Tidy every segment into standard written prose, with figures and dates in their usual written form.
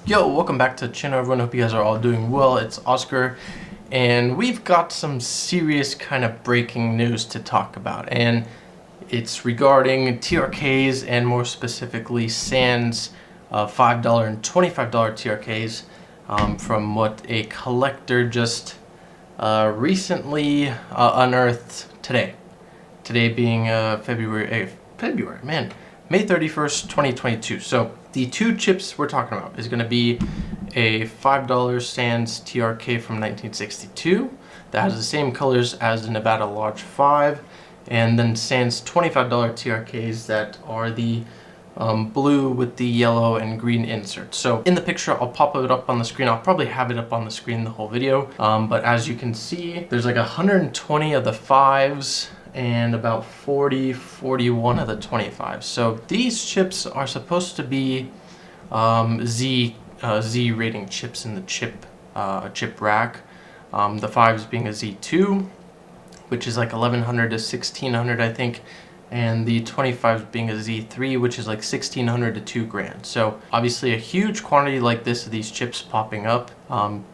Yo, welcome back to the channel everyone. Hope you guys are all doing well. It's Oscar and we've got some serious kind of breaking news to talk about, and it's regarding TRKs and more specifically Sands $5 and $25 TRKs from what a collector just recently unearthed today. Today being May 31st, 2022. So the two chips we're talking about is going to be a $5 Sands TRK from 1962 that has the same colors as the Nevada Lodge 5, and then Sands $25 TRKs that are the blue with the yellow and green inserts. So in the picture, I'll pop it up on the screen. I'll probably have it up on the screen the whole video, but as you can see, there's like 120 of the 5s and about 41 of the 25s. So these chips are supposed to be Z rating chips in the chip rack. The 5s being a Z2, which is like 1100 to 1600 I think, and the 25s being a Z3, which is like 1600 to 2 grand. So obviously a huge quantity like this of these chips popping up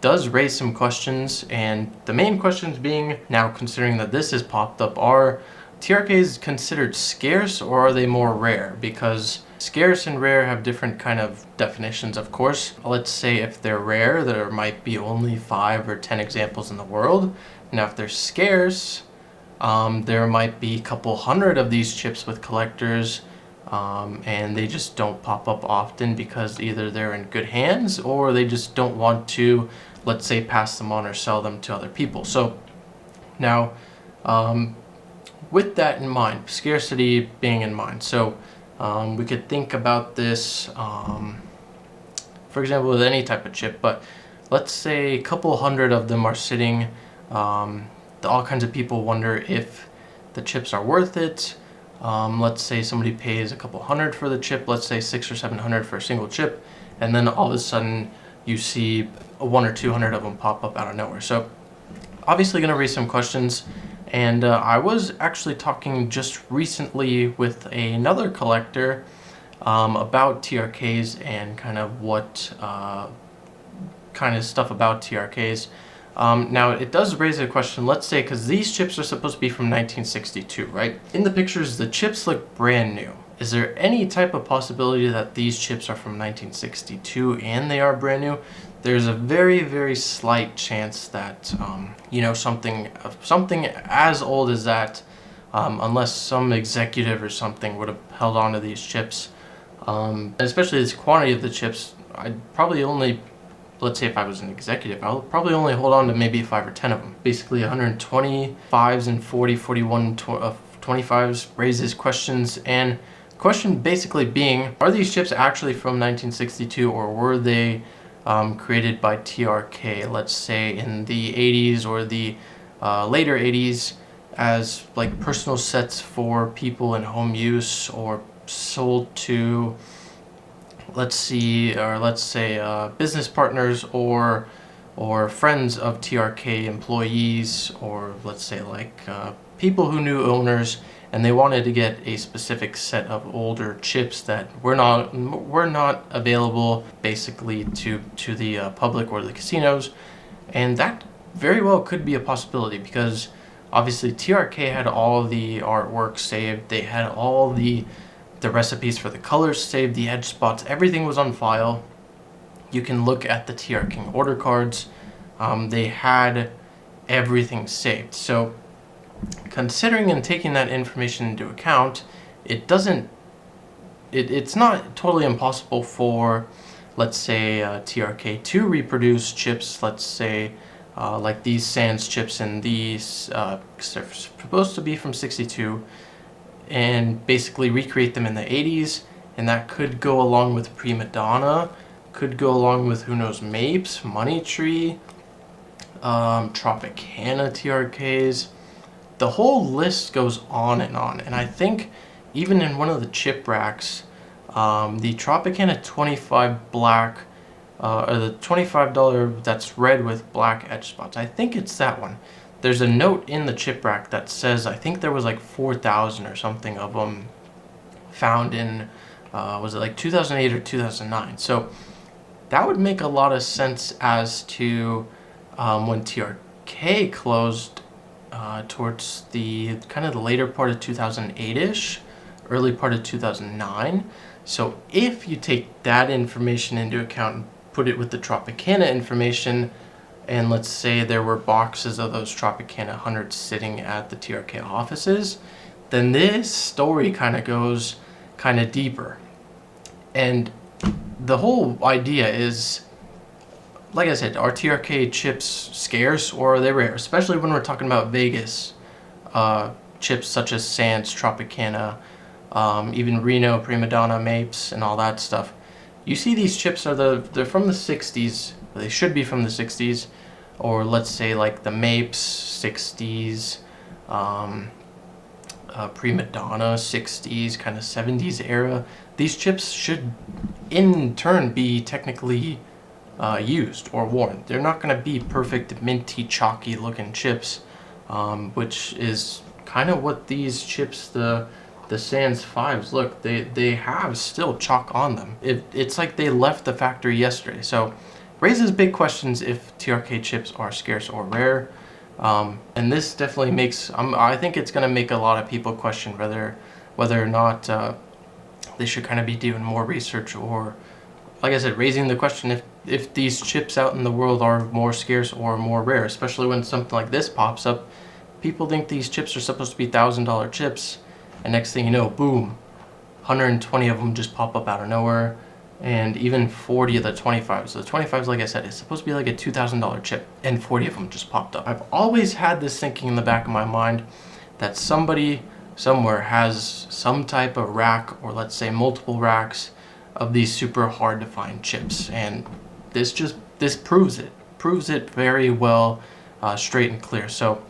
does raise some questions, and the main questions being, now considering that this has popped up, are TRKs considered scarce or are they more rare? Because scarce and rare have different kind of definitions, of course. Let's say if they're rare, there might be only 5 or 10 examples in the world. Now if they're scarce, there might be a couple hundred of these chips with collectors, and they just don't pop up often because either they're in good hands or they just don't want to, let's say, pass them on or sell them to other people. So now, with that in mind, scarcity being in mind, so we could think about this, for example, with any type of chip, but let's say a couple hundred of them are sitting. All kinds of people wonder if the chips are worth it. Let's say somebody pays a couple hundred for the chip, let's say 600 or 700 for a single chip, and then all of a sudden you see 100 or 200 of them pop up out of nowhere. So obviously going to raise some questions, and I was actually talking just recently with another collector about TRKs and kind of what kind of stuff about TRKs. Now it does raise a question, let's say, because these chips are supposed to be from 1962, right? In the pictures, the chips look brand new. Is there any type of possibility that these chips are from 1962 and they are brand new? There's a very, very slight chance that, you know, something as old as that, unless some executive or something would have held on to these chips, and especially this quantity of the chips, I'd probably only, let's say if I was an executive, I'll probably only hold on to maybe 5 or 10 of them. Basically 120 5s and 41 25s raises questions, and question basically being, are these chips actually from 1962 or were they created by TRK, let's say in the 80s or the later 80s as like personal sets for people in home use, or sold to, let's say business partners or friends of TRK employees, or let's say like people who knew owners, and they wanted to get a specific set of older chips that were not available basically to the public or the casinos. And that very well could be a possibility, because obviously TRK had all the artwork saved, they had all the recipes for the colors saved, the edge spots, everything was on file. You can look at the TRK order cards. They had everything saved. So considering and taking that information into account, it's not totally impossible for, let's say, TRK to reproduce chips, let's say like these Sands chips, and these they're supposed to be from 62, and basically recreate them in the 80s, and that could go along with Prima Donna, could go along with, who knows, Mapes, Money Tree, Tropicana TRKs. The whole list goes on, and I think even in one of the chip racks, the Tropicana 25 black, or the $25 that's red with black edge spots, I think it's that one. There's a note in the chip rack that says, I think there was like 4,000 or something of them found in, was it like 2008 or 2009? So that would make a lot of sense as to when TRK closed towards the kind of the later part of 2008-ish, early part of 2009. So if you take that information into account and put it with the Tropicana information, and let's say there were boxes of those Tropicana 100s sitting at the TRK offices, then this story kind of goes kind of deeper. And the whole idea is, like I said, are TRK chips scarce or are they rare? Especially when we're talking about Vegas chips such as Sands, Tropicana, even Reno, Prima Donna, Mapes, and all that stuff. You see these chips are they're from the 60s. They should be from the 60s, or let's say like the Mapes 60s, Prima Donna 60s, kind of 70s era. These chips should in turn be technically used or worn. They're not going to be perfect minty chalky looking chips, which is kind of what these chips, the Sands 5s, look, they have still chalk on them. It's like they left the factory yesterday. So raises big questions if TRK chips are scarce or rare. And this definitely makes, I think it's going to make a lot of people question whether or not they should kind of be doing more research, or, like I said, raising the question if these chips out in the world are more scarce or more rare, especially when something like this pops up. People think these chips are supposed to be $1,000 chips, and next thing you know, boom, 120 of them just pop up out of nowhere, and even 40 of the 25s. So the 25s, like I said, it's supposed to be like a $2,000 chip, and 40 of them just popped up. I've always had this thinking in the back of my mind that somebody somewhere has some type of rack, or let's say multiple racks, of these super hard to find chips, and this proves it very well, straight and clear. So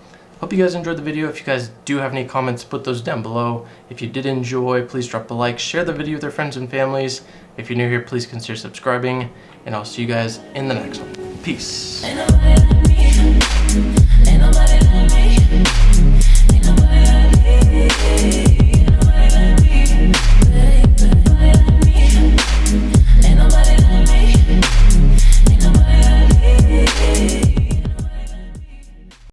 hope you guys enjoyed the video. If you guys do have any comments, put those down below. If you did enjoy, please drop a like, share the video with your friends and families. If you're new here, please consider subscribing, and I'll see you guys in the next one. Peace. Ain't nobody like me. Ain't nobody like me. Ain't nobody like me.